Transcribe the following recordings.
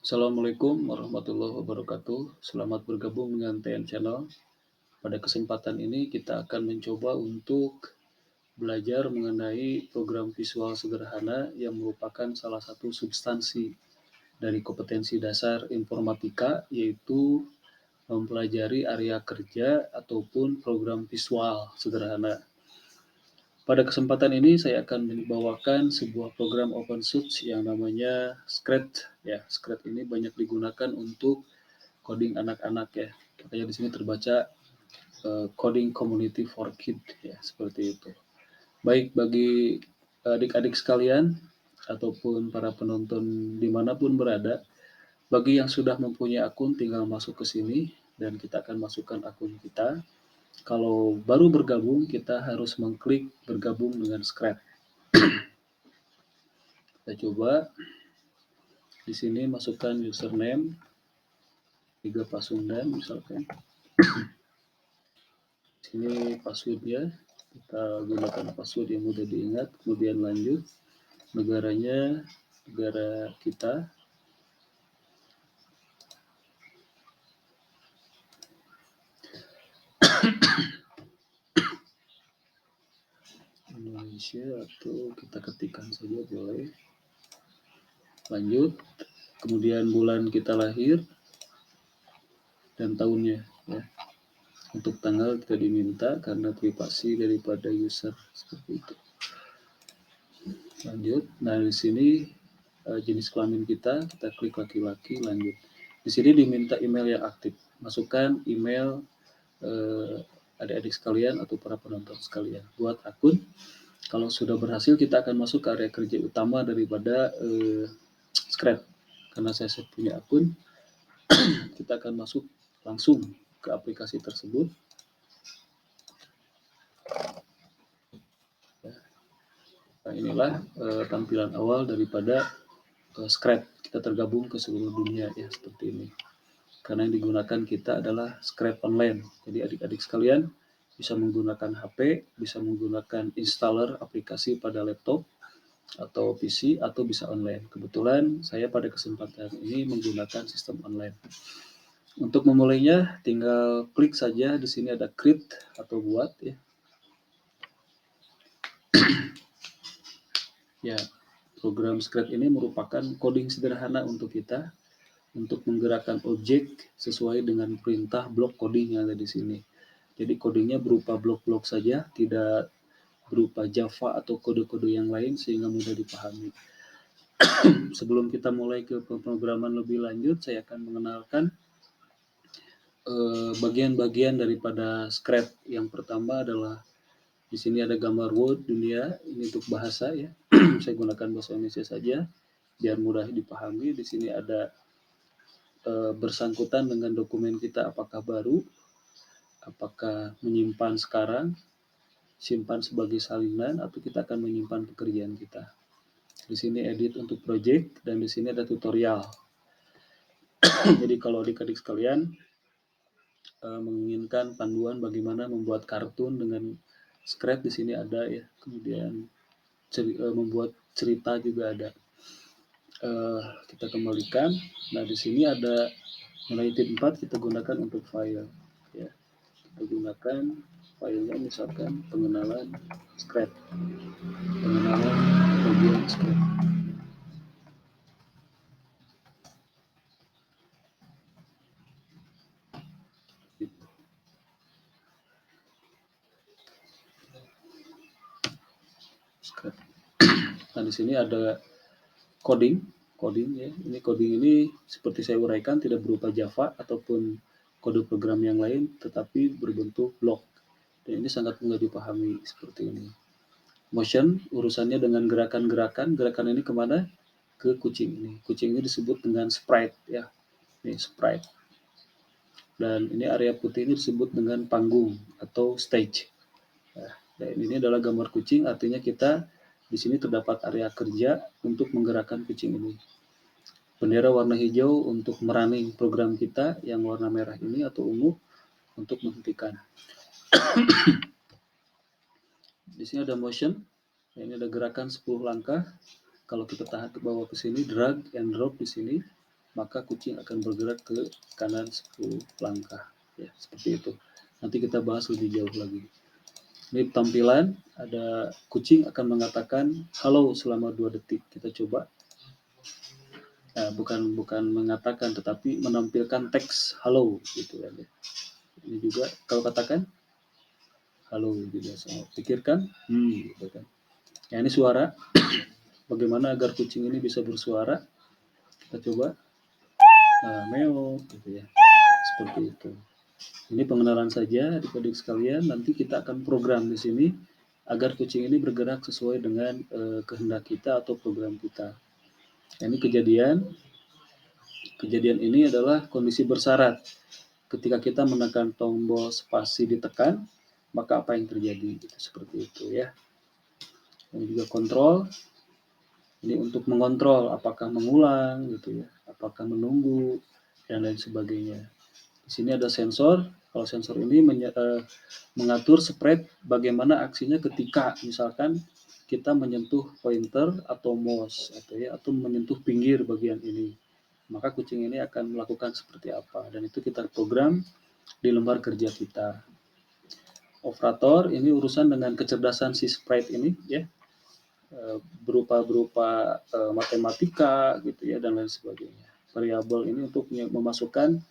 Assalamualaikum warahmatullahi wabarakatuh. Selamat bergabung dengan TN Channel. Pada kesempatan ini kita akan mencoba untuk belajar mengenai program visual sederhana yang merupakan salah satu substansi dari kompetensi dasar informatika, yaitu mempelajari area kerja ataupun program visual sederhana. Pada kesempatan ini saya akan membawakan sebuah program open source yang namanya Scratch. Ya, Scratch ini banyak digunakan untuk coding anak-anak ya. Makanya di sini terbaca coding community for kids ya, seperti itu. Baik bagi adik-adik sekalian ataupun para penonton dimanapun berada, bagi yang sudah mempunyai akun tinggal masuk ke sini dan kita akan masukkan akun kita. Kalau baru bergabung, kita harus mengklik bergabung dengan Scratch. Kita coba di sini masukkan username, Tiga Pasundan misalkan. Sini passwordnya, kita gunakan password yang mudah diingat, kemudian lanjut. Negaranya, negara kita. Indonesia atau kita ketikkan saja boleh. Lanjut. Kemudian bulan kita lahir dan tahunnya ya. Untuk tanggal kita diminta karena privasi daripada user seperti itu. Lanjut. Nah, di sini jenis kelamin kita klik laki-laki, lanjut. Di sini diminta email yang aktif. Masukkan email adik-adik sekalian atau para penonton sekalian. Buat akun. Kalau sudah berhasil, kita akan masuk ke area kerja utama daripada Scratch. Karena saya punya akun, kita akan masuk langsung ke aplikasi tersebut. Nah, inilah tampilan awal daripada Scratch. Kita tergabung ke seluruh dunia ya, seperti ini. Karena yang digunakan kita adalah Scratch Online. Jadi adik-adik sekalian bisa menggunakan HP, bisa menggunakan installer aplikasi pada laptop atau PC, atau bisa online. Kebetulan saya pada kesempatan ini menggunakan sistem online. Untuk memulainya, tinggal klik saja di sini ada create atau buat ya. Ya, program Scratch ini merupakan coding sederhana untuk kita untuk menggerakkan objek sesuai dengan perintah blok coding yang ada di sini. Jadi codingnya berupa blok-blok saja, tidak berupa Java atau kode-kode yang lain sehingga mudah dipahami. Sebelum kita mulai ke pemrograman lebih lanjut, saya akan mengenalkan bagian-bagian daripada Scratch. Yang pertama adalah di sini ada gambar Word dunia, ini untuk bahasa ya. Saya gunakan bahasa Indonesia saja biar mudah dipahami. Di sini ada bersangkutan dengan dokumen kita, apakah baru, apakah menyimpan sekarang, simpan sebagai salinan, atau kita akan menyimpan pekerjaan kita. Di sini edit untuk project, dan di sini ada tutorial. Jadi kalau adik-adik sekalian menginginkan panduan bagaimana membuat kartun dengan Scratch, di sini ada ya. Kemudian membuat cerita juga ada. Kita kembalikan. Nah, di sini ada United 4 kita gunakan untuk file ya. Kita gunakan filenya misalkan pengenalan Scratch. Pengenalan bagian Scratch. Nah, di sini ada coding ya. Ini coding ini seperti saya uraikan tidak berupa Java ataupun kode program yang lain, tetapi berbentuk blok. Dan ini sangat mudah dipahami seperti ini. Motion urusannya dengan gerakan-gerakan. Gerakan ini kemana? Ke kucing ini. Kucing ini disebut dengan sprite ya. Ini sprite. Dan ini area putih ini disebut dengan panggung atau stage. Nah, dan ini adalah gambar kucing, artinya kita di sini terdapat area kerja untuk menggerakkan kucing ini. Bendera warna hijau untuk merunning program kita, yang warna merah ini atau ungu untuk menghentikan. Di sini ada motion. Ini ada gerakan 10 langkah. Kalau kita tahan ke bawah ke sini, drag and drop di sini. maka kucing akan bergerak ke kanan 10 langkah. Ya, seperti itu. Nanti kita bahas lebih jauh lagi. Ini tampilan, ada kucing akan mengatakan halo selama 2 detik. Kita coba. Nah, bukan mengatakan, tetapi menampilkan teks halo gitu kan ya. Ini juga kalau katakan halo gitu ya. So, pikirkan, gitu kan. Ya, ini suara. Bagaimana agar kucing ini bisa bersuara? Kita coba. Meow gitu ya. Seperti itu. Ini pengenalan saja adik-adik sekalian. Nanti kita akan program di sini agar kucing ini bergerak sesuai dengan kehendak kita atau program kita. Ini kejadian ini adalah kondisi bersyarat. Ketika kita menekan tombol spasi ditekan, maka apa yang terjadi? Seperti itu ya. Ini juga kontrol. Ini untuk mengontrol apakah mengulang gitu ya, apakah menunggu dan lain sebagainya. Di sini ada sensor. Kalau sensor ini mengatur spread bagaimana aksinya ketika misalkan kita menyentuh pointer atau mouse atau menyentuh pinggir bagian ini. Maka kucing ini akan melakukan seperti apa, dan itu kita program di lembar kerja kita. Operator ini urusan dengan kecerdasan si sprite ini ya, berupa matematika gitu ya dan lain sebagainya. Variabel ini untuk memasukkan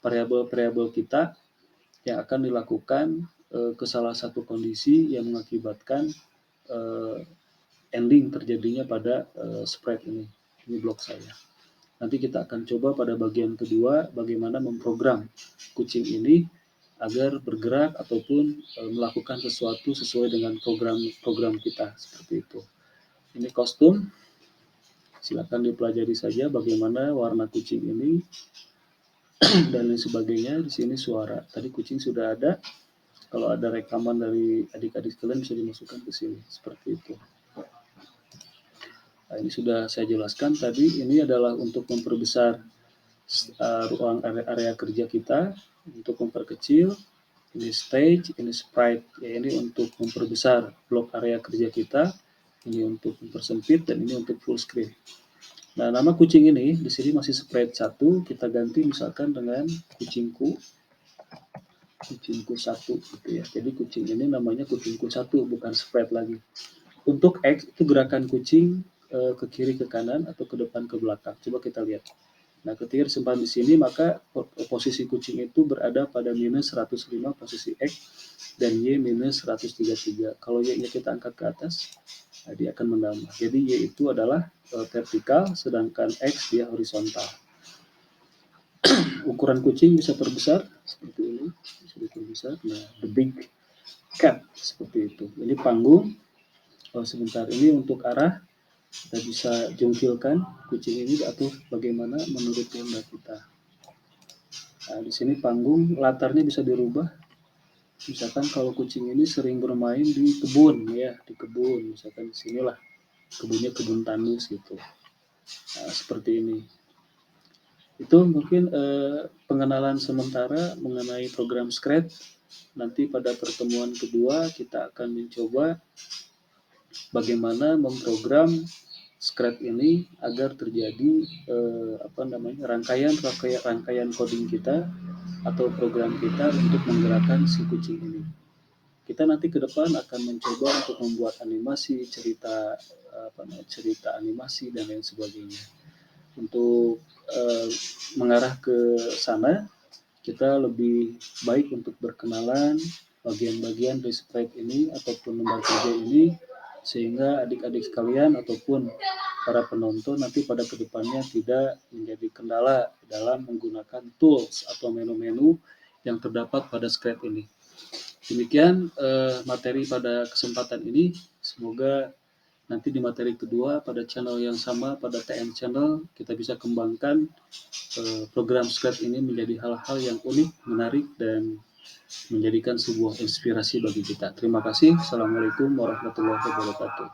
variabel-variabel kita yang akan dilakukan ke salah satu kondisi yang mengakibatkan ending terjadinya pada spread ini. Ini blok saya. Nanti kita akan coba pada bagian kedua bagaimana memprogram kucing ini agar bergerak ataupun melakukan sesuatu sesuai dengan program kita seperti itu. Ini kostum. Silakan dipelajari saja bagaimana warna kucing ini dan lain sebagainya. Di sini suara. Tadi kucing sudah ada. Kalau ada rekaman dari adik-adik sekalian bisa dimasukkan ke sini seperti itu. Nah, ini sudah saya jelaskan tadi. Ini adalah untuk memperbesar ruang area kerja kita, untuk memperkecil. Ini stage, ini sprite. Ya, ini untuk memperbesar blok area kerja kita. Ini untuk mempersempit dan ini untuk full screen. Nah, nama kucing ini di sini masih sprite 1, kita ganti misalkan dengan kucingku 1 gitu ya. Jadi kucing ini namanya kucingku 1, bukan sprite lagi. Untuk X itu gerakan kucing ke kiri ke kanan atau ke depan ke belakang. Coba kita lihat. Nah, ketika disimpan di sini maka posisi kucing itu berada pada minus 105 posisi X dan Y minus 133. Kalau Y-nya kita angkat ke atas, nah dia akan menambah. Jadi Y itu adalah vertikal sedangkan X dia horizontal. Ukuran kucing bisa perbesar seperti ini, bisa diperbesar. Nah, the big cat seperti itu. Ini panggung. Sebentar, ini untuk arah kita bisa jungkilkan kucing ini diatur bagaimana menurut kehendak kita. Nah, di sini panggung latarnya bisa dirubah. Misalkan kalau kucing ini sering bermain di kebun ya, di kebun, misalkan di sinilah kebunnya kebun tandus gitu. Nah, seperti ini. Itu mungkin pengenalan sementara mengenai program Scratch. Nanti pada pertemuan kedua kita akan mencoba bagaimana memprogram Scratch ini agar terjadi rangkaian coding kita atau program kita untuk menggerakkan si kucing ini. Kita nanti ke depan akan mencoba untuk membuat animasi, cerita animasi dan lain sebagainya. Untuk mengarah ke sana, kita lebih baik untuk berkenalan bagian-bagian dari sprite ini ataupun lembar kerja ini, sehingga adik-adik sekalian ataupun para penonton nanti pada kedepannya tidak menjadi kendala dalam menggunakan tools atau menu-menu yang terdapat pada script ini. Demikian materi pada kesempatan ini. Semoga nanti di materi kedua pada channel yang sama, pada TN Channel, kita bisa kembangkan program script ini menjadi hal-hal yang unik, menarik, dan menjadikan sebuah inspirasi bagi kita. Terima kasih. Assalamualaikum warahmatullahi wabarakatuh.